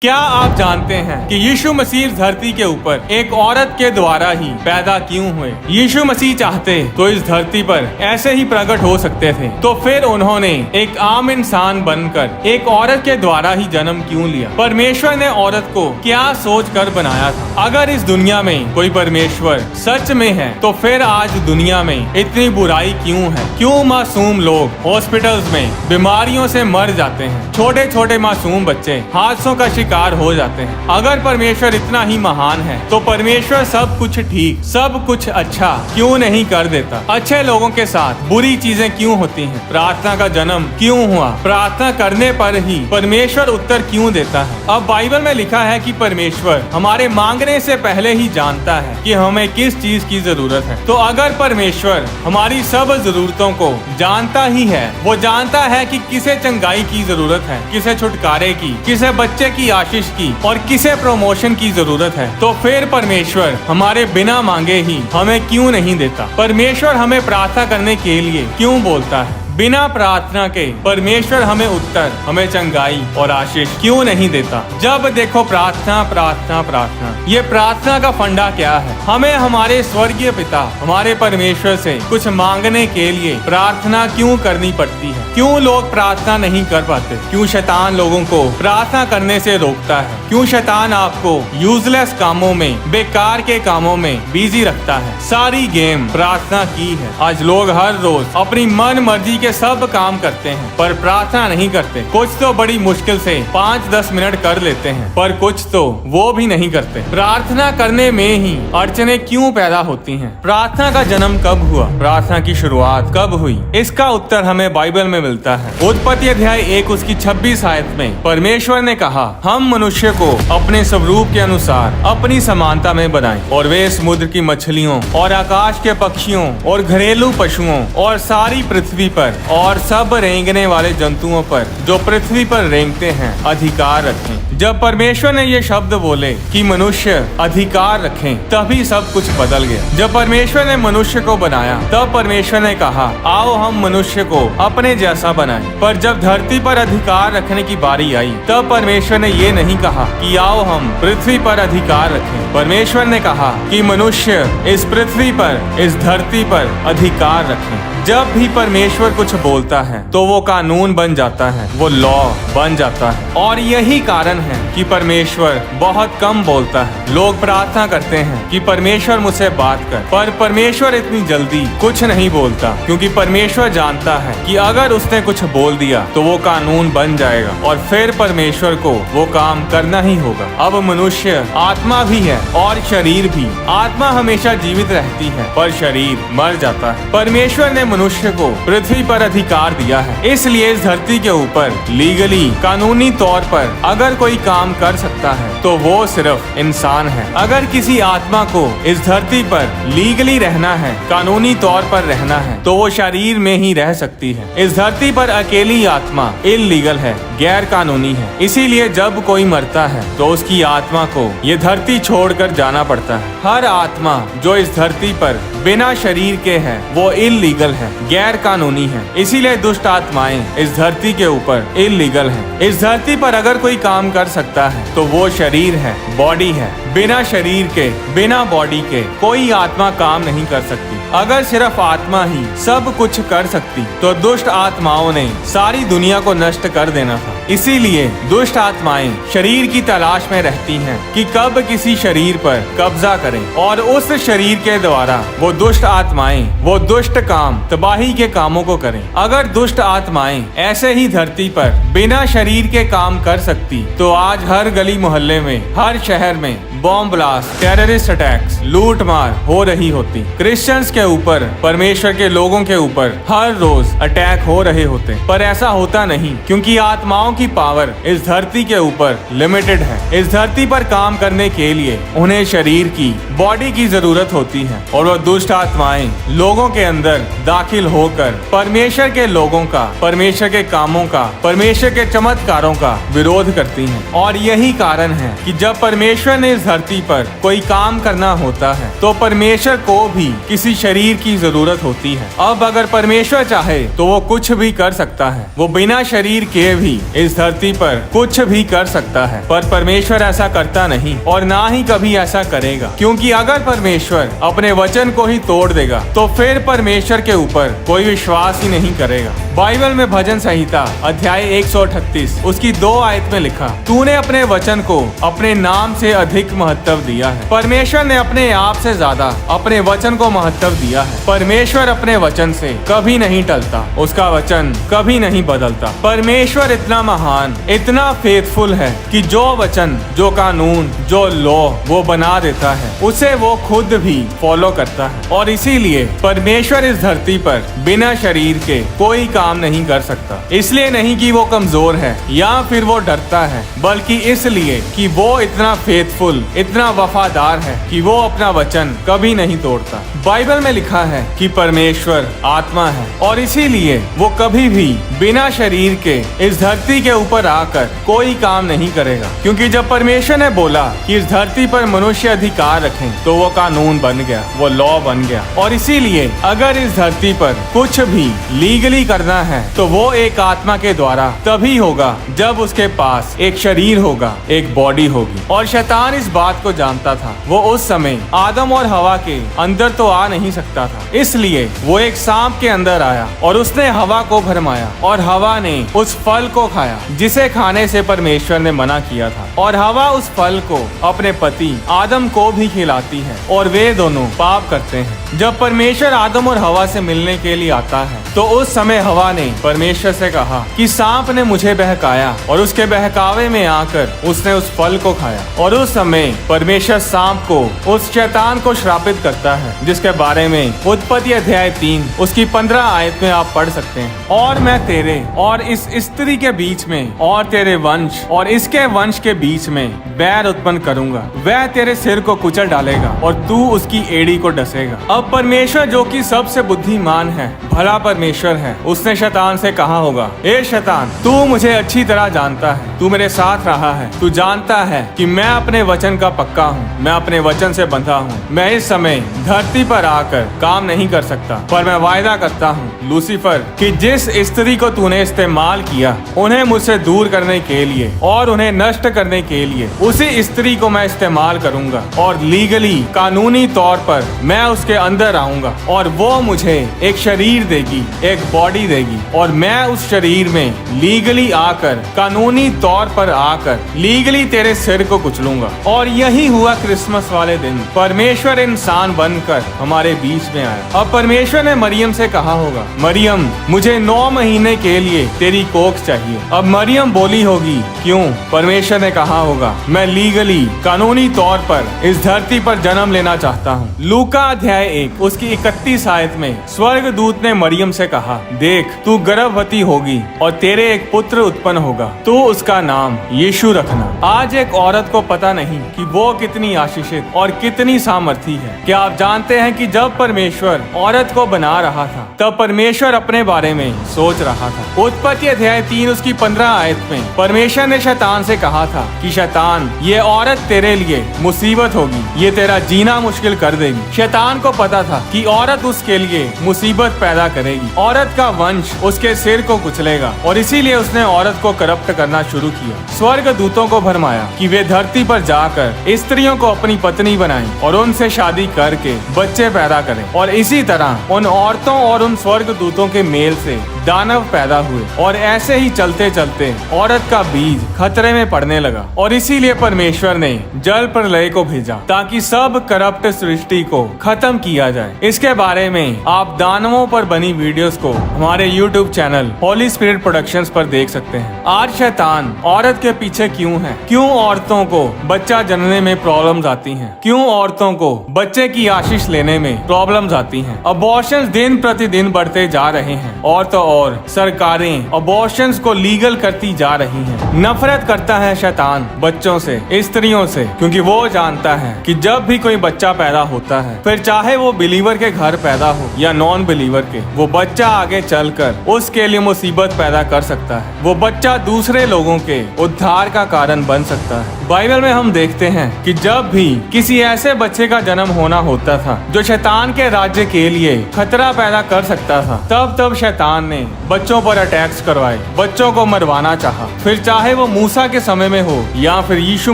क्या आप जानते हैं कि यीशु मसीह धरती के ऊपर एक औरत के द्वारा ही पैदा क्यों हुए? यीशु मसीह चाहते तो इस धरती पर ऐसे ही प्रकट हो सकते थे, तो फिर उन्होंने एक आम इंसान बनकर एक औरत के द्वारा ही जन्म क्यों लिया? परमेश्वर ने औरत को क्या सोच कर बनाया था? अगर इस दुनिया में कोई परमेश्वर सच में है, तो फिर आज दुनिया में इतनी बुराई क्यों है? क्यों मासूम लोग हॉस्पिटल्स में बीमारियों से मर जाते हैं? छोटे छोटे मासूम बच्चे हादसों का शिकार हो जाते हैं। अगर परमेश्वर इतना ही महान है, तो परमेश्वर सब कुछ ठीक, सब कुछ अच्छा क्यों नहीं कर देता? अच्छे लोगों के साथ बुरी चीजें क्यों होती हैं? प्रार्थना का जन्म क्यों हुआ? प्रार्थना करने पर ही परमेश्वर उत्तर क्यों देता है? अब बाइबल में लिखा है कि परमेश्वर हमारे मांगने से पहले ही जानता है कि हमें किस चीज की जरूरत है। तो अगर परमेश्वर हमारी सब जरूरतों को जानता ही है, वो जानता है कि किसे चंगाई की जरूरत है, किसे छुटकारे की, किसे बच्चे की आशीष की और किसे प्रमोशन की जरूरत है, तो फिर परमेश्वर हमारे बिना मांगे ही हमें क्यों नहीं देता? परमेश्वर हमें प्रार्थना करने के लिए क्यों बोलता है? बिना प्रार्थना के परमेश्वर हमें उत्तर, हमें चंगाई और आशीष क्यों नहीं देता? जब देखो प्रार्थना प्रार्थना प्रार्थना। ये प्रार्थना का फंडा क्या है? हमें हमारे स्वर्गीय पिता, हमारे परमेश्वर से कुछ मांगने के लिए प्रार्थना क्यों करनी पड़ती है? क्यों लोग प्रार्थना नहीं कर पाते? क्यों शैतान लोगों को प्रार्थना करने से रोकता है? क्यों शैतान आपको यूजलेस कामों में, बेकार के कामों में बिजी रखता है? सारी गेम प्रार्थना की है। आज लोग हर रोज अपनी मन मर्जी के सब काम करते हैं, पर प्रार्थना नहीं करते। कुछ तो बड़ी मुश्किल से 5-10 मिनट कर लेते हैं, पर कुछ तो वो भी नहीं करते। प्रार्थना करने में ही अड़चने क्यों पैदा होती हैं? प्रार्थना का जन्म कब हुआ? प्रार्थना की शुरुआत कब हुई? इसका उत्तर हमें बाइबल में मिलता है। उत्पत्ति अध्याय 1 उसकी 26 आयत में परमेश्वर ने कहा, हम मनुष्य को अपने स्वरूप के अनुसार अपनी समानता में बनाएं, और वे समुद्र की मछलियों और आकाश के पक्षियों और घरेलू पशुओं और सारी पृथ्वी पर और सब रेंगने वाले जंतुओं पर जो पृथ्वी पर रेंगते हैं अधिकार रखें। जब परमेश्वर ने ये शब्द बोले कि मनुष्य अधिकार रखें, तभी सब कुछ बदल गया। जब परमेश्वर ने मनुष्य को बनाया, तब परमेश्वर ने कहा, आओ हम मनुष्य को अपने जैसा बनाएं। पर जब धरती पर अधिकार रखने की बारी आई, तब परमेश्वर ने ये नहीं कहा कि आओ हम पृथ्वी पर अधिकार रखें। परमेश्वर ने कहा कि मनुष्य इस पृथ्वी पर, इस धरती पर अधिकार रखें। जब भी परमेश्वर कुछ बोलता है, तो वो कानून बन जाता है, वो लॉ बन जाता है। और यही कारण है कि परमेश्वर बहुत कम बोलता है। लोग प्रार्थना करते हैं कि परमेश्वर मुझसे बात कर, पर परमेश्वर इतनी जल्दी कुछ नहीं बोलता, क्योंकि परमेश्वर जानता है कि अगर उसने कुछ बोल दिया तो वो कानून बन जाएगा और फिर परमेश्वर को वो काम करना ही होगा। अब मनुष्य आत्मा भी है और शरीर भी। आत्मा हमेशा जीवित रहती है, पर शरीर मर जाता है। परमेश्वर ने मनुष्य को पृथ्वी पर अधिकार दिया है, इसलिए इस धरती के ऊपर लीगली, कानूनी तौर पर अगर कोई काम कर सकता है, तो वो सिर्फ इंसान है। अगर किसी आत्मा को इस धरती पर लीगली रहना है, कानूनी तौर पर रहना है, तो वो शरीर में ही रह सकती है। इस धरती पर अकेली आत्मा इल्लीगल है, गैर कानूनी है। इसीलिए जब कोई मरता है, तो उसकी आत्मा को ये धरती छोड़कर जाना पड़ता है। हर आत्मा जो इस धरती पर बिना शरीर के है, वो इल्लीगल है, गैर कानूनी है। इसीलिए दुष्ट आत्माएं इस धरती के ऊपर इल्लीगल है। इस धरती पर अगर कोई काम कर सकता है, तो वो शरीर है, बॉडी है। बिना शरीर के, बिना बॉडी के कोई आत्मा काम नहीं कर सकती। अगर सिर्फ आत्मा ही सब कुछ कर सकती, तो दुष्ट आत्माओं ने सारी दुनिया को नष्ट कर देना था। इसीलिए दुष्ट आत्माएं शरीर की तलाश में रहती हैं कि कब किसी शरीर पर कब्जा करें, और उस शरीर के द्वारा वो दुष्ट आत्माएं वो दुष्ट काम, तबाही के कामों को करें। अगर दुष्ट आत्माएं ऐसे ही धरती पर बिना शरीर के काम कर सकती, तो आज हर गली मोहल्ले में, हर शहर में बॉम्ब ब्लास्ट, टेररिस्ट अटैक्स, लूट मार हो रही होती। क्रिश्चियंस के ऊपर, परमेश्वर के लोगों के ऊपर हर रोज अटैक हो रहे होते। पर ऐसा होता नहीं, क्योंकि आत्माओं की पावर इस धरती के ऊपर लिमिटेड है। इस धरती पर काम करने के लिए उन्हें शरीर की, बॉडी की जरूरत होती है, और वो दुष्ट आत्माएं लोगों के अंदर दाखिल होकर परमेश्वर के लोगों का, परमेश्वर के कामों का, परमेश्वर के चमत्कारों का विरोध करती हैं। और यही कारण है कि जब परमेश्वर ने इस धरती पर कोई काम करना होता है, तो परमेश्वर को भी किसी शरीर की जरूरत होती है। अब अगर परमेश्वर चाहे तो वो कुछ भी कर सकता है। वो बिना शरीर के भी इस धरती पर कुछ भी कर सकता है, पर परमेश्वर ऐसा करता नहीं और ना ही कभी ऐसा करेगा, क्योंकि अगर परमेश्वर अपने वचन को ही तोड़ देगा तो फिर परमेश्वर के ऊपर कोई विश्वास ही नहीं करेगा। बाइबल में भजन संहिता अध्याय 138 उसकी 2 आयत में लिखा, तूने अपने वचन को अपने नाम से अधिक महत्व दिया है। परमेश्वर ने अपने आप से ज्यादा अपने वचन को महत्व दिया है। परमेश्वर अपने वचन से कभी नहीं टलता, उसका वचन कभी नहीं बदलता। परमेश्वर इतना महान, इतना फेथफुल है कि जो वचन, जो कानून, जो लॉ वो बना देता है उसे वो खुद भी फॉलो करता है। और इसीलिए परमेश्वर इस धरती पर बिना शरीर के कोई काम नहीं कर सकता। इसलिए नहीं कि वो कमजोर है या फिर वो डरता है, बल्कि इसलिए कि वो इतना फेथफुल, इतना वफादार है कि वो अपना वचन कभी नहीं तोड़ता। बाइबल में लिखा है कि परमेश्वर आत्मा है और इसीलिए वो कभी भी बिना शरीर के इस धरती के ऊपर आकर कोई काम नहीं करेगा, क्योंकि जब परमेश्वर ने बोला कि इस धरती पर मनुष्य अधिकार रखें तो वो कानून बन गया, वो लॉ बन गया। और इसीलिए अगर इस धरती पर कुछ भी लीगली करना है तो वो एक आत्मा के द्वारा तभी होगा जब उसके पास एक शरीर होगा, एक बॉडी होगी। और शैतान इस बात को जानता था। वो उस समय आदम और हवा के अंदर तो आ नहीं सकता था, इसलिए वो एक सांप के अंदर आया और उसने हवा को भरमाया और हवा ने उस फल को खाया जिसे खाने से परमेश्वर ने मना किया था। और हवा उस फल को अपने पति आदम को भी खिलाती है और वे दोनों पाप करते हैं। जब परमेश्वर आदम और हवा से मिलने के लिए आता है तो उस समय हवा ने परमेश्वर से कहा कि सांप ने मुझे बहकाया, और उसके बहकावे में आकर उसने उस फल को खाया। और उस समय परमेश्वर सांप को, उस शैतान को श्रापित करता है, जिसके बारे में उत्पत्ति अध्याय 3 उसकी 15 आयत में आप पढ़ सकते हैं। और मैं तेरे और इस स्त्री के बीच में और तेरे वंश और इसके वंश के बीच में बैर उत्पन्न करूंगा, वह तेरे सिर को कुचल डालेगा और तू उसकी एड़ी को डसेगा। अब परमेश्वर जो कि सबसे बुद्धिमान है, भला परमेश्वर है, उसने शैतान से कहा होगा, ए शैतान, तू मुझे अच्छी तरह जानता है, तू मेरे साथ रहा है, तू जानता है कि मैं अपने वचन का पक्का हूँ, मैं अपने वचन से बंधा हूँ। मैं इस समय धरती पर आकर काम नहीं कर सकता, पर मैं वायदा करता हूँ लूसीफर कि जिस स्त्री को तूने इस्तेमाल किया उन्हें मुझसे दूर करने के लिए और उन्हें नष्ट करने के लिए, उसी स्त्री को मैं इस्तेमाल करूंगा और लीगली, कानूनी तौर पर मैं उसके अंदर आऊंगा और वो मुझे एक शरीर देगी, एक बॉडी देगी, और मैं उस शरीर में लीगली आकर, कानूनी तौर पर आकर लीगली तेरे सिर को कुचलूंगा। और यही हुआ क्रिसमस वाले दिन, परमेश्वर इंसान बनकर हमारे बीच में आया। अब परमेश्वर ने मरियम से कहा होगा, मरियम, मुझे 9 महीने के लिए तेरी कोख चाहिए। अब मरियम बोली होगी, क्यों? परमेश्वर ने कहा होगा, मैं लीगली, कानूनी तौर पर इस धरती पर जन्म लेना चाहता हूँ। लूका अध्याय 1 उसकी 31 आयत में स्वर्ग दूत ने मरियम से कहा, देख, तू गर्भवती होगी और तेरे एक पुत्र उत्पन्न होगा, तू उसका नाम यीशु रखना। आज एक औरत को पता नहीं कि वो कितनी आशीषित और कितनी सामर्थी है। क्या आप जानते हैं कि जब परमेश्वर औरत को बना रहा था तब परमेश्वर अपने बारे में सोच रहा था। उत्पत्ति अध्याय 3 उसकी 15 आयत में परमेश्वर ने शैतान से कहा था कि शैतान, ये औरत तेरे लिए मुसीबत होगी, ये तेरा जीना मुश्किल कर देगी। शैतान को पता था कि औरत उसके लिए मुसीबत पैदा करेगी, औरत का वंश उसके सिर को कुचलेगा, और इसीलिए उसने औरत को करप्ट करना शुरू किया। स्वर्ग दूतों को भरमाया कि वे धरती पर जाकर स्त्रियों को अपनी पत्नी बनाएं और उनसे शादी करके बच्चे पैदा करें। और इसी तरह उन औरतों और उन स्वर्ग दूतों के मेल से दानव पैदा हुए, और ऐसे ही चलते चलते औरत का बीज खतरे में पड़ने लगा। और इसीलिए परमेश्वर ने जल प्रलय को भेजा ताकि सब करप्ट सृष्टि को खत्म किया जाए। इसके बारे में आप दानवों पर बनी वीडियोस को हमारे YouTube channel Holi spirit productions पर देख सकते हैं। आज शैतान औरत के पीछे क्यों है? क्यों औरतों को बच्चा जनने में प्रॉब्लम्स आती हैं? क्यों औरतों को बच्चे की आशीष लेने में प्रॉब्लम्स आती हैं? अबॉर्शंस दिन प्रतिदिन बढ़ते जा रहे हैं, और तो और सरकारें अबॉर्शंस को लीगल करती जा रही हैं। नफरत करता है शैतान बच्चों से, स्त्रियों से, क्योंकि वो जानता है कि जब भी कोई बच्चा पैदा होता है, फिर चाहे वो बिलीवर के घर पैदा हो या नॉन बिलीवर के, वो बच्चा आगे चलकर उसके लिए मुसीबत पैदा कर सकता है। वो बच्चा दूसरे लोगों के उद्धार का कारण बन सकता है। बाइबल में हम देखते हैं कि जब भी किसी ऐसे बच्चे का जन्म होना होता था जो शैतान के राज्य के लिए खतरा पैदा कर सकता था, तब शैतान ने बच्चों पर अटैक्स करवाए, बच्चों को मरवाना चाहा, फिर चाहे वो मूसा के समय में हो या फिर यीशु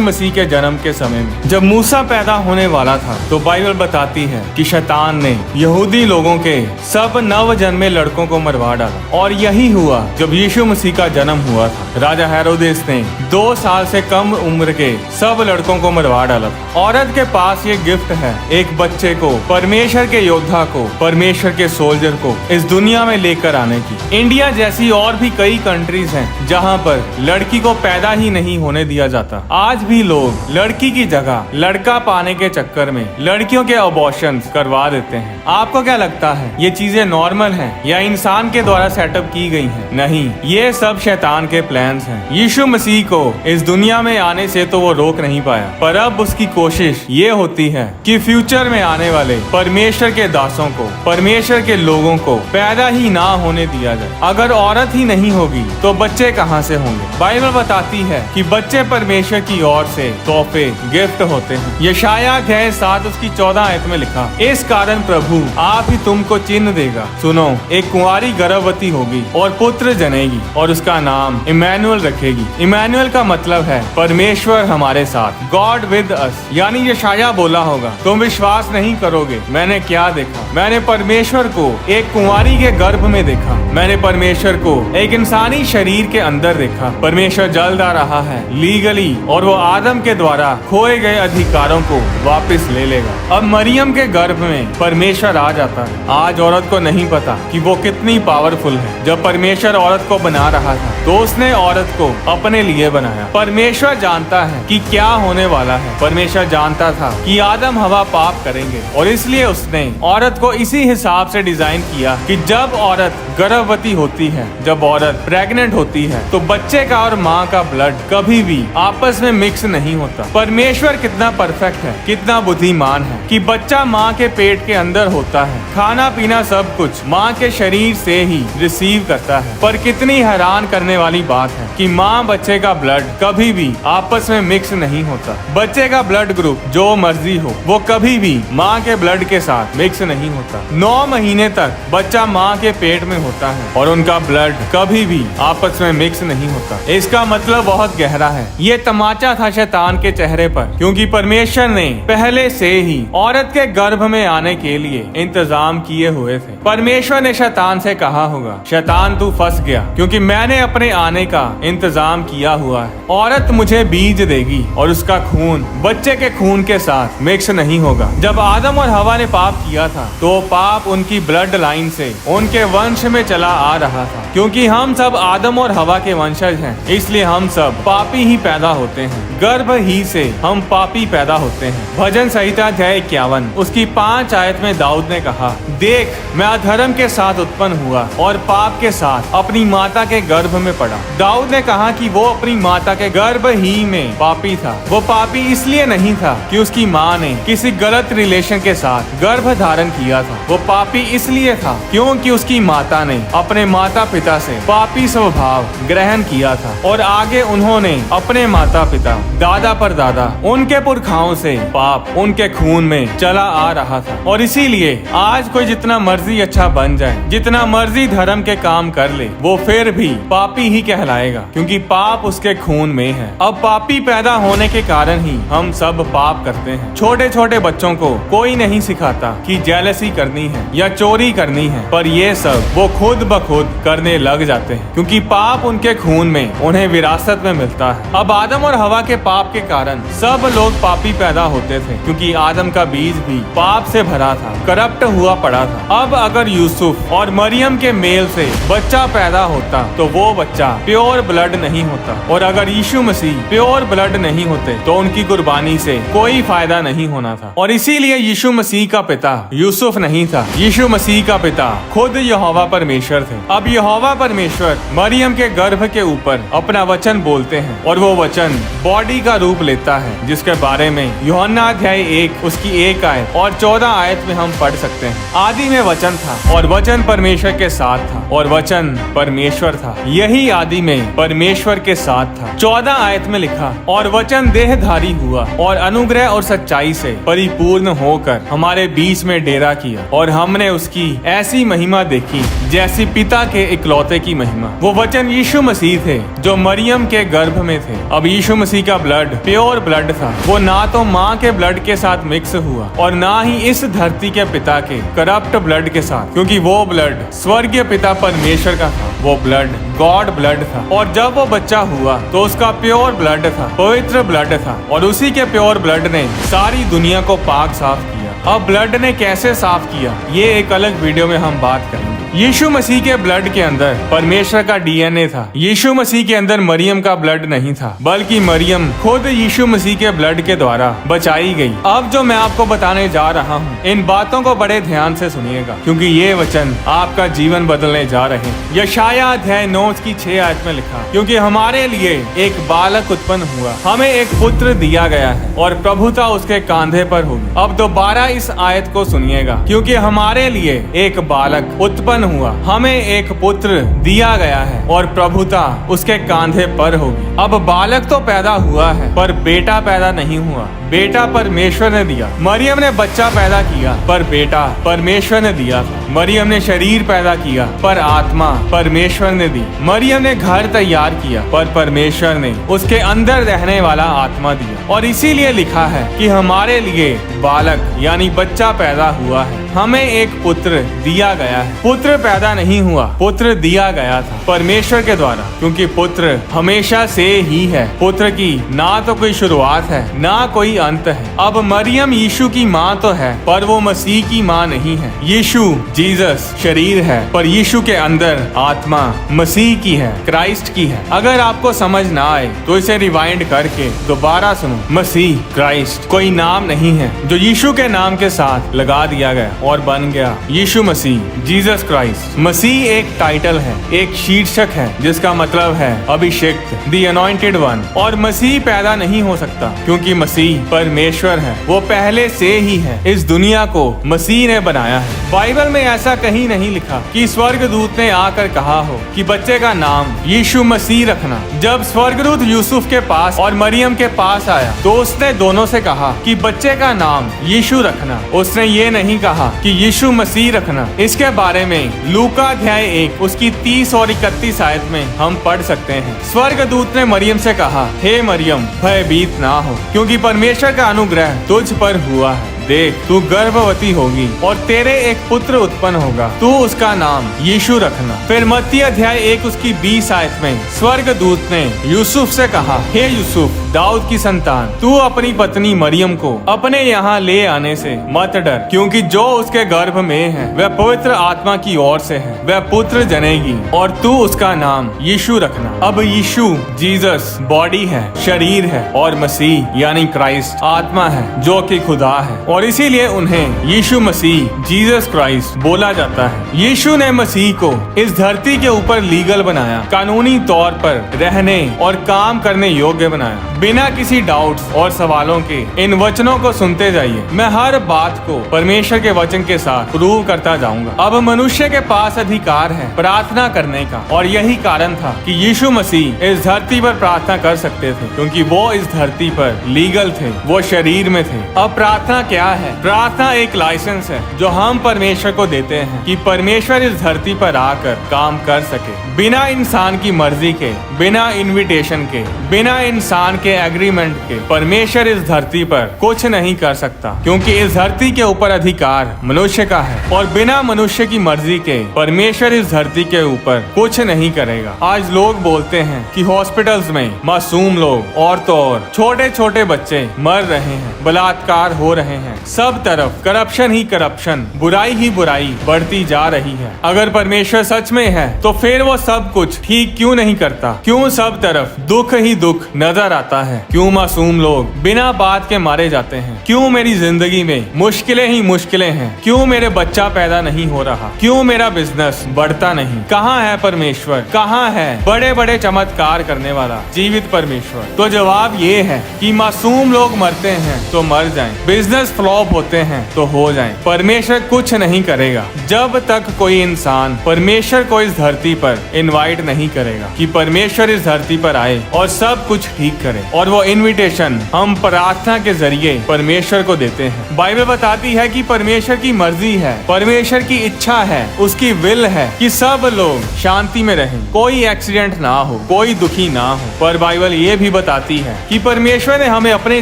मसीह के जन्म के समय में। जब मूसा पैदा होने वाला था तो बाइबल बताती है कि शैतान ने यहूदी लोगों के सब नव जन्मे लड़कों को मरवा डाला। और यही हुआ जब यीशु मसीह का जन्म हुआ था। राजा हेरोदेस ने 2 साल से कम उम्र के सब लड़कों को मरवा डाला था। औरत के पास ये गिफ्ट है, एक बच्चे को, परमेश्वर के योद्धा को, परमेश्वर के सोल्जर को इस दुनिया में लेकर आने की। इंडिया जैसी और भी कई कंट्रीज हैं जहां पर लड़की को पैदा ही नहीं होने दिया जाता। आज भी लोग लड़की की जगह लड़का पाने के चक्कर में लड़कियों के अबॉर्शंस करवा देते हैं। आपको क्या लगता है ये चीजें नॉर्मल हैं या इंसान के द्वारा सेटअप की गई हैं? नहीं, ये सब शैतान के प्लान्स हैं। यीशु मसीह को इस दुनिया में आने से तो वो रोक नहीं पाया, पर अब उसकी कोशिश ये होती है कि फ्यूचर में आने वाले परमेश्वर के दासों को, परमेश्वर के लोगों को पैदा ही ना होने दिया जाए। अगर औरत ही नहीं होगी तो बच्चे कहाँ से होंगे? बाइबल बताती है कि बच्चे परमेश्वर की ओर से तोहफे, गिफ्ट होते हैं। यशायाह अध्याय 7 उसकी 14 आयत में लिखा, इस कारण प्रभु आप ही तुमको चिन्ह देगा, सुनो एक कुंवारी गर्भवती होगी और पुत्र जनेगी और उसका नाम इमैनुअल रखेगी। इमैनुअल का मतलब है परमेश्वर हमारे साथ, गॉड विद अस। यानी यशायाह बोला होगा, तुम विश्वास नहीं करोगे, मैंने क्या देखा? मैंने परमेश्वर को एक कुंवारी के गर्भ में देखा, मैंने परमेश्वर को एक इंसानी शरीर के अंदर देखा। परमेश्वर जल्द आ रहा है लीगली, और वो आदम के द्वारा खोए गए अधिकारों को वापस ले लेगा। अब मरियम के गर्भ में परमेश्वर आ जाता है। आज औरत को नहीं पता कि वो कितनी पावरफुल है। जब परमेश्वर औरत को बना रहा था तो उसने औरत को अपने लिए बनाया। परमेश्वर जानता है कि क्या होने वाला है। परमेश्वर जानता था कि आदम हवा पाप करेंगे और इसलिए उसने औरत को इसी हिसाब से डिजाइन किया कि जब औरत गर्भवती होती है, जब औरत प्रेग्नेंट होती है, तो बच्चे का और माँ का ब्लड कभी भी आपस में मिक्स नहीं होता। परमेश्वर कितना परफेक्ट है, कितना बुद्धिमान है कि बच्चा माँ के पेट के अंदर होता है, खाना पीना सब कुछ माँ के शरीर से ही रिसीव करता है। पर कितनी हैरान करने वाली बात है कि माँ बच्चे का ब्लड कभी भी आपस में मिक्स नहीं होता। बच्चे का ब्लड ग्रुप जो मर्जी हो, वो कभी भी माँ के ब्लड के साथ मिक्स नहीं होता। 9 महीने तक बच्चा माँ के पेट में होता है और उनका ब्लड कभी भी आपस में मिक्स नहीं होता। इसका मतलब बहुत गहरा है। ये तमाचा था शैतान के चेहरे पर, क्योंकि परमेश्वर ने पहले से ही औरत के गर्भ में आने के लिए इंतजाम किए हुए थे। परमेश्वर ने शैतान से कहा होगा, शैतान तू फंस गया, क्योंकि मैंने अपने आने का इंतजाम किया हुआ है। औरत मुझे बीज देगी और उसका खून बच्चे के खून के साथ मिक्स नहीं होगा। जब आदम और हवा ने पाप किया था तो पाप उनकी ब्लड लाइन से, उनके वंश में चला आ रहा था। क्योंकि हम सब आदम और हवा के वंशज हैं, इसलिए हम सब पापी ही पैदा होते हैं। गर्भ ही से हम पापी पैदा होते हैं। भजन संहिता अध्याय 51 उसकी 5 आयत में दाऊद ने कहा, देख मैं अधर्म के साथ उत्पन्न हुआ और पाप के साथ अपनी माता के गर्भ में पड़ा। दाऊद ने कहा कि वो अपनी माता के गर्भ ही में पापी था। वो पापी इसलिए नहीं था कि उसकी माँ ने किसी गलत रिलेशन के साथ गर्भ धारण किया था। वो पापी इसलिए था क्योंकि उसकी माता ने अपने माता पिता से पापी स्वभाव ग्रहण किया था और आगे उन्होंने अपने माता पिता, दादा पर दादा, उनके पुरखाओं से पाप उनके खून में चला आ रहा था। और इसीलिए आज कोई जितना मर्जी अच्छा बन जाए, जितना मर्जी धर्म के काम कर ले, वो फिर भी पापी ही कहलाएगा, क्योंकि पाप उसके खून में है। अब पापी पैदा होने के कारण ही हम सब पाप करते हैं। छोटे छोटे बच्चों को कोई नहीं सिखाता कि जेलसी करनी है या चोरी करनी है, पर ये सब वो खुद ब खुद करने लग जाते हैं, क्योंकि पाप उनके खून में उन्हें विरासत में मिलता है। अब आदम और हवा के पाप के कारण सब लोग पापी पैदा होते थे, क्योंकि आदम का बीज भी पाप से भरा था, करप्ट हुआ पड़ा था। अब अगर यूसुफ और मरियम के मेल से बच्चा पैदा होता तो वो बच्चा प्योर ब्लड नहीं होता, और अगर यीशु मसीह प्योर ब्लड नहीं होते तो उनकी कुर्बानी से कोई फायदा नहीं होना था। और इसीलिए यीशु मसीह का पिता यूसुफ नहीं था, यीशु मसीह का पिता खुद यहोवा परमेश्वर थे। अब यहोवा परमेश्वर मरियम के गर्भ के ऊपर अपना वचन बोलते हैं और वो वचन बॉडी का रूप लेता है, जिसके बारे में यूहन्ना अध्याय 1 उसकी 1 आयत और 14 आयत में हम पढ़ सकते हैं। आदि में वचन था और वचन परमेश्वर के साथ था और वचन परमेश्वर था। यही आदि में परमेश्वर के साथ था। 14 आयत में लिखा, और वचन देहधारी हुआ और अनुग्रह और सच्चाई से परिपूर्ण होकर हमारे बीच में डेरा किया, और हमने उसकी ऐसी महिमा देखी जैसी पिता के इकलौते इकलौते की महिमा। वो वचन यीशु मसीह थे जो मरियम के गर्भ में थे। अब यीशु मसीह का ब्लड प्योर ब्लड था। वो ना तो माँ के ब्लड के साथ मिक्स हुआ और ना ही इस धरती के पिता के करप्ट ब्लड के साथ, क्योंकि वो ब्लड स्वर्गीय पिता परमेश्वर का था। वो ब्लड गॉड ब्लड था। और जब वो बच्चा हुआ तो उसका प्योर ब्लड था, पवित्र ब्लड था, और उसी के प्योर ब्लड ने सारी दुनिया को पाक साफ किया। अब ब्लड ने कैसे साफ किया, ये एक अलग वीडियो में हम बात करेंगे। यीशु मसीह के ब्लड के अंदर परमेश्वर का डीएनए था। यीशु मसीह के अंदर मरियम का ब्लड नहीं था, बल्कि मरियम खुद यीशु मसीह के ब्लड के द्वारा बचाई गई। अब जो मैं आपको बताने जा रहा हूँ, इन बातों को बड़े ध्यान से सुनिएगा, क्योंकि ये वचन आपका जीवन बदलने जा रहे हैं। यशायाह अध्याय 9 की 6 आयत में लिखा, क्योंकि हमारे लिए एक बालक उत्पन्न हुआ, हमें एक पुत्र दिया गया है और प्रभुता उसके कांधे पर होगी। अब दोबारा इस आयत को सुनिएगा, क्योंकि हमारे लिए एक बालक उत्पन्न हुआ, हमें एक पुत्र दिया गया है और प्रभुता उसके कांधे पर होगी। अब बालक तो पैदा हुआ है, पर बेटा पैदा नहीं हुआ। बेटा परमेश्वर ने दिया। मरियम ने बच्चा पैदा किया, पर बेटा परमेश्वर ने दिया था। मरियम ने शरीर पैदा किया, पर आत्मा परमेश्वर ने दी। मरियम ने घर तैयार किया, पर परमेश्वर ने उसके अंदर रहने वाला आत्मा दिया। और इसीलिए लिखा है कि हमारे लिए बालक यानी बच्चा पैदा हुआ है, हमें एक पुत्र दिया गया है। पुत्र पैदा नहीं हुआ, पुत्र दिया गया था परमेश्वर के द्वारा, क्योंकि पुत्र हमेशा से ही है। पुत्र की ना तो कोई शुरुआत है, ना कोई अंत है। अब मरियम यीशु की माँ तो है, पर वो मसीह की माँ नहीं है। यीशु जीसस शरीर है, पर यीशु के अंदर आत्मा मसीह की है, क्राइस्ट की है। अगर आपको समझ ना आए तो इसे रिवाइंड करके दोबारा सुनो। मसीह क्राइस्ट कोई नाम नहीं है जो यीशु के नाम के साथ लगा दिया गया और बन गया यीशु मसीह, जीसस क्राइस्ट। मसीह एक टाइटल है, एक शीर्षक है, जिसका मतलब है अभिषिक्त, द अनॉइंटेड वन। और मसीह पैदा नहीं हो सकता, क्योंकि मसीह परमेश्वर है, वो पहले से ही है। इस दुनिया को मसीह ने बनाया है। बाइबल में ऐसा कहीं नहीं लिखा कि स्वर्गदूत ने आकर कहा हो कि बच्चे का नाम यीशु मसीह रखना। जब स्वर्गदूत यूसुफ के पास और मरियम के पास आया तो उसने दोनों से कहा कि बच्चे का नाम यीशु रखना। उसने ये नहीं कहा कि यीशु मसीह रखना। इसके बारे में लूका अध्याय 1 उसकी 30 और 31 आयत में हम पढ़ सकते हैं। स्वर्गदूत ने मरियम से कहा, हे मरियम, भयभीत ना हो, क्योंकि परमेश्वर का अनुग्रह तुझ पर हुआ है। देख, तू गर्भवती होगी और तेरे एक पुत्र उत्पन्न होगा, तू उसका नाम यीशु रखना। फिर मत्ती अध्याय 1 उसकी 20 आयत में स्वर्गदूत ने यूसुफ से कहा, हे यूसुफ, दाऊद की संतान, तू अपनी पत्नी मरियम को अपने यहाँ ले आने से मत डर, क्योंकि जो उसके गर्भ में है वह पवित्र आत्मा की ओर से है। वह पुत्र जनेगी और तू उसका नाम यीशु रखना। अब यीशु जीसस बॉडी है, शरीर है, और मसीह यानी क्राइस्ट आत्मा है, जो कि खुदा है, और इसीलिए उन्हें यीशु मसीह, जीसस क्राइस्ट बोला जाता है। यीशु ने मसीह को इस धरती के ऊपर लीगल बनाया, कानूनी तौर पर रहने और काम करने योग्य बनाया। बिना किसी डाउट्स और सवालों के इन वचनों को सुनते जाइए। मैं हर बात को परमेश्वर के वचन के साथ प्रूव करता जाऊंगा। अब मनुष्य के पास अधिकार है प्रार्थना करने का, और यही कारण था कि यीशु मसीह इस धरती पर प्रार्थना कर सकते थे, क्योंकि वो इस धरती पर लीगल थे, वो शरीर में थे। अब प्रार्थना क्या है? प्रार्थना एक लाइसेंस है जो हम परमेश्वर को देते हैं कि परमेश्वर इस धरती पर आकर काम कर सके, बिना इंसान की मर्जी के, बिना इन्विटेशन के, बिना इंसान के एग्रीमेंट के। परमेश्वर इस धरती पर कुछ नहीं कर सकता, क्योंकि इस धरती के ऊपर अधिकार मनुष्य का है, और बिना मनुष्य की मर्जी के परमेश्वर इस धरती के ऊपर कुछ नहीं करेगा। आज लोग बोलते हैं कि हॉस्पिटल्स में मासूम लोग, औरतों और छोटे छोटे बच्चे मर रहे हैं, बलात्कार हो रहे हैं, सब तरफ करप्शन ही करप्शन, बुराई ही बुराई बढ़ती जा रही है। अगर परमेश्वर सच में है तो फिर वो सब कुछ ठीक क्यों नहीं करता? क्यों सब तरफ दुख ही दुख नजर आता है? क्यों मासूम लोग बिना बात के मारे जाते हैं? क्यों मेरी जिंदगी में मुश्किलें ही मुश्किलें हैं? क्यों मेरे बच्चा पैदा नहीं हो रहा? क्यों मेरा बिजनेस बढ़ता नहीं? कहाँ है परमेश्वर? कहाँ है बड़े बड़े चमत्कार करने वाला जीवित परमेश्वर? तो जवाब ये है कि मासूम लोग मरते हैं तो मर जाएं, बिजनेस फ्लॉप होते हैं तो हो जाएं, परमेश्वर कुछ नहीं करेगा जब तक कोई इंसान परमेश्वर को इस धरती पर इनवाइट नहीं करेगा कि परमेश्वर इस धरती पर आए और सब कुछ ठीक करे। और वो इनविटेशन हम प्रार्थना के जरिए परमेश्वर को देते हैं। बाइबल बताती है कि परमेश्वर की मर्जी है, परमेश्वर की इच्छा है, उसकी विल है कि सब लोग शांति में रहें, कोई एक्सीडेंट ना हो, कोई दुखी ना हो। पर बाइबल ये भी बताती है कि परमेश्वर ने हमें अपने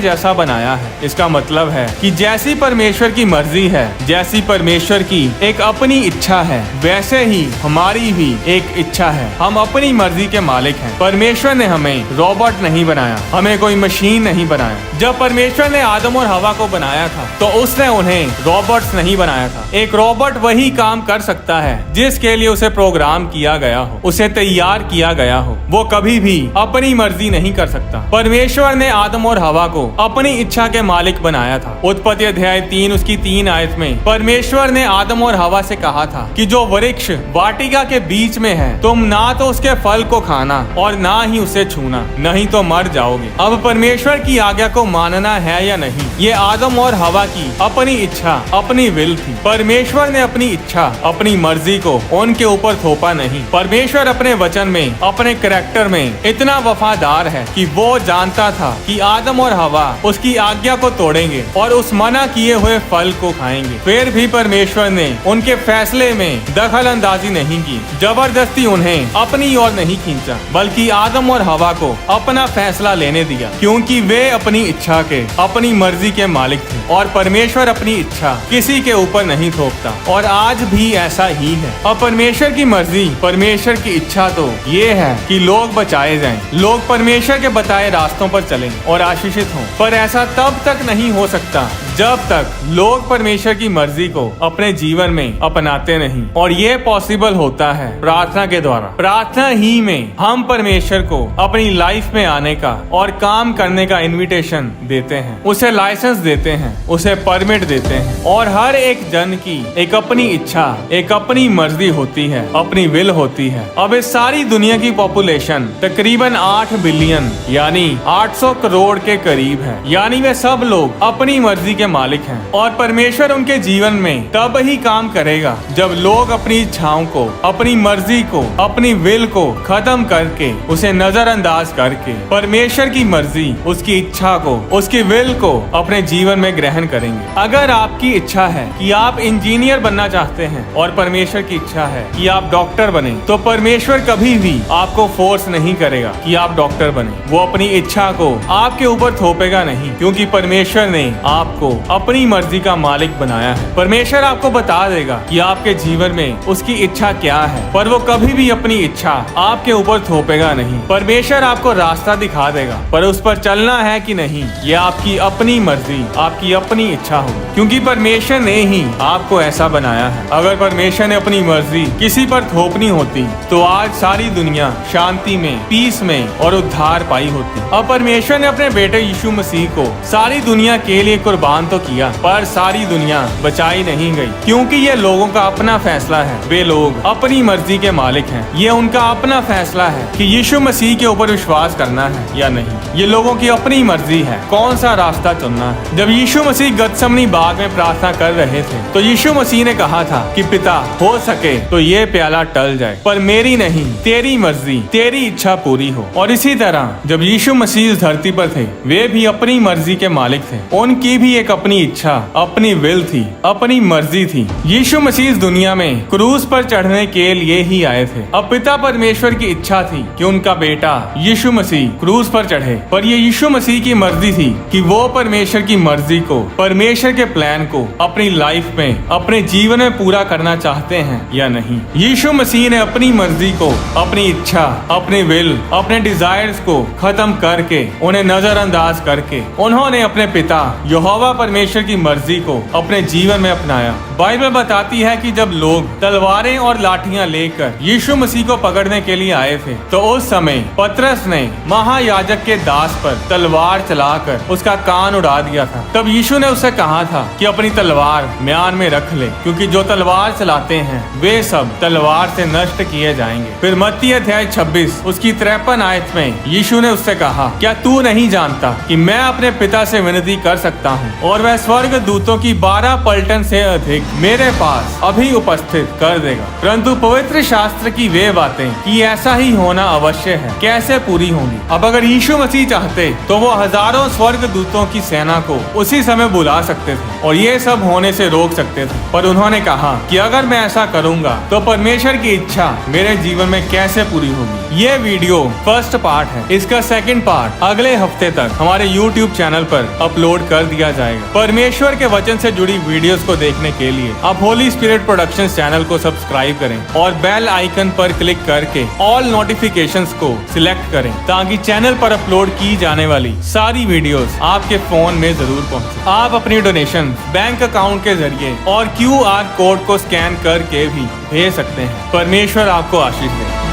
जैसा बनाया है। इसका मतलब है कि जैसी परमेश्वर की मर्जी है, जैसी परमेश्वर की एक अपनी इच्छा है, वैसे ही हमारी भी एक इच्छा है। हम अपनी मर्जी के मालिक हैं। परमेश्वर ने हमें रोबोट नहीं बनाया, हमें कोई मशीन नहीं बनाया। जब परमेश्वर ने आदम और हवा को बनाया था तो उसने उन्हें रोबोट्स नहीं बनाया था। एक रोबोट वही काम कर सकता है जिसके लिए उसे प्रोग्राम किया गया हो, उसे तैयार किया गया हो। वो कभी भी अपनी मर्जी नहीं कर सकता। परमेश्वर ने आदम और हवा को अपनी इच्छा के मालिक बनाया था। उत्पत्ति अध्याय 3 उसकी 3 आयत में परमेश्वर ने आदम और हवा से कहा था कि जो वृक्ष वाटिका के बीच में है, तुम ना तो उसके फल को खाना और ना ही उसे छूना, नहीं तो मर जाओगे। अब परमेश्वर की आज्ञा को मानना है या नहीं, ये आदम और हवा की अपनी इच्छा, अपनी विल थी। परमेश्वर ने अपनी इच्छा, अपनी मर्जी को उनके ऊपर थोपा नहीं। परमेश्वर अपने वचन में, अपने कैरेक्टर में इतना वफादार है कि वो जानता था कि आदम और हवा उसकी आज्ञा को तोड़ेंगे और उस मना किए हुए फल को खाएंगे। फिर भी परमेश्वर ने उनके फैसले में दखल अंदाजी नहीं की, जबरदस्ती उन्हें अपनी ओर नहीं खींचा, बल्कि आदम और हवा को अपना फैसला लेने दिया, क्योंकि वे अपनी इच्छा के, अपनी मर्जी के मालिक थे। और परमेश्वर अपनी इच्छा किसी के ऊपर नहीं थोपता, और आज भी ऐसा ही है। अब परमेश्वर की मर्जी, परमेश्वर की इच्छा तो ये है कि लोग बचाए जाएं, लोग परमेश्वर के बताए रास्तों पर चलें और आशीषित हों। पर ऐसा तब तक नहीं हो सकता जब तक लोग परमेश्वर की मर्जी को अपने जीवन में अपनाते नहीं। और ये पॉसिबल होता है प्रार्थना के द्वारा। प्रार्थना ही में हम परमेश्वर को अपनी लाइफ में आने का और काम करने का इनविटेशन देते हैं, उसे लाइसेंस देते हैं, उसे परमिट देते हैं। और हर एक जन की एक अपनी इच्छा, एक अपनी मर्जी होती है, अपनी विल होती है। अब इस सारी दुनिया की पॉपुलेशन तकरीबन 8 बिलियन यानी 800 करोड़ के करीब है। यानी वे सब लोग अपनी मर्जी के मालिक हैं। और परमेश्वर उनके जीवन में तब ही काम करेगा जब लोग अपनी इच्छाओं को, अपनी मर्जी को, अपनी विल को खत्म करके, उसे नजरअंदाज करके परमेश्वर की मर्जी, उसकी इच्छा को, उसकी विल को अपने जीवन में ग्रहण करेंगे। अगर आपकी इच्छा है कि आप इंजीनियर बनना चाहते हैं और परमेश्वर की इच्छा है कि आप डॉक्टर बने, तो परमेश्वर कभी भी आपको फोर्स नहीं करेगा कि आप डॉक्टर बने। वो अपनी इच्छा को आपके ऊपर थोपेगा नहीं, क्योंकि परमेश्वर ने आपको अपनी मर्जी का मालिक बनाया है। परमेश्वर आपको बता देगा कि आपके जीवन में उसकी इच्छा क्या है, पर वो कभी भी अपनी इच्छा आपके ऊपर थोपेगा नहीं। परमेश्वर आपको रास्ता दिखा देगा, पर उस पर चलना है कि नहीं, ये आपकी अपनी मर्जी, आपकी अपनी इच्छा होगी, क्योंकि परमेश्वर ने ही आपको ऐसा बनाया है। अगर परमेश्वर ने अपनी मर्जी किसी पर थोपनी होती तो आज सारी दुनिया शांति में, पीस में और उद्धार पाई होती। अब परमेश्वर ने अपने बेटे यीशु मसीह को सारी दुनिया के लिए कुर्बान तो किया, पर सारी दुनिया बचाई नहीं गई, क्योंकि ये लोगों का अपना फैसला है। वे लोग अपनी मर्जी के मालिक हैं। ये उनका अपना फैसला है कि यीशु मसीह के ऊपर विश्वास करना है या नहीं। ये लोगों की अपनी मर्जी है कौन सा रास्ता चुनना है। जब यीशु मसीह गतसमनी बाग में प्रार्थना कर रहे थे तो यीशु मसीह ने कहा था कि पिता, हो सके तो ये प्याला टल जाए, पर मेरी नहीं, तेरी मर्जी, तेरी इच्छा पूरी हो। और इसी तरह जब यीशु मसीह इस धरती पर थे, वे भी अपनी मर्जी के मालिक थे। उनकी भी एक अपनी इच्छा, अपनी विल थी, अपनी मर्जी थी। यीशु मसीह इस दुनिया में क्रूस पर चढ़ने के लिए ही आए थे। अब पिता परमेश्वर की इच्छा थी कि उनका बेटा यीशु मसीह क्रूस पर चढ़े, पर ये यीशु मसीह की मर्जी थी कि वो परमेश्वर की मर्जी को, परमेश्वर के प्लान को अपनी लाइफ में, अपने जीवन में पूरा करना चाहते हैं या नहीं। यीशु मसीह ने अपनी मर्जी को, अपनी इच्छा, अपनी विल, अपने डिजायर्स को खत्म करके, उन्हें नजरअंदाज करके, उन्होंने अपने पिता यहोवा परमेश्वर की मर्जी को अपने जीवन में अपनाया। बाइबल बताती है कि जब लोग तलवारें और लाठियां लेकर यीशु मसीह को पकड़ने के लिए आए थे तो उस समय पतरस ने महायाजक के दास पर तलवार चलाकर उसका कान उड़ा दिया था। तब यीशु ने उसे कहा था कि अपनी तलवार म्यान में रख ले, क्योंकि जो तलवार चलाते हैं वे सब तलवार से नष्ट किए जाएंगे। फिर मत्ती अध्याय 26 उसकी 53 आयत में यीशु ने उससे कहा, क्या तू नहीं जानता कि मैं अपने पिता से विनती कर सकता हूँ और वह स्वर्ग दूतों की 12 पलटन से अधिक मेरे पास अभी उपस्थित कर देगा। परंतु पवित्र शास्त्र की वे बातें कि ऐसा ही होना अवश्य है कैसे पूरी होंगी। अब अगर यीशु मसीह चाहते तो वो हजारों स्वर्ग दूतों की सेना को उसी समय बुला सकते थे और ये सब होने से रोक सकते थे, पर उन्होंने कहा कि अगर मैं ऐसा करूंगा तो परमेश्वर की इच्छा मेरे जीवन में कैसे पूरी होगी। ये वीडियो फर्स्ट पार्ट है, इसका सेकंड पार्ट अगले हफ्ते तक हमारे YouTube चैनल पर अपलोड कर दिया जाएगा। परमेश्वर के वचन से जुड़ी वीडियोस को देखने के लिए आप होली स्पिरिट प्रोडक्शंस चैनल को सब्सक्राइब करें और बेल आइकन पर क्लिक करके ऑल नोटिफिकेशंस को सिलेक्ट करें ताकि चैनल पर अपलोड की जाने वाली सारी वीडियोस आपके फोन में जरूर पहुंचे। आप अपनी डोनेशन बैंक अकाउंट के जरिए और QR कोड को स्कैन करके भी भेज सकते हैं। परमेश्वर आपको आशीष दे।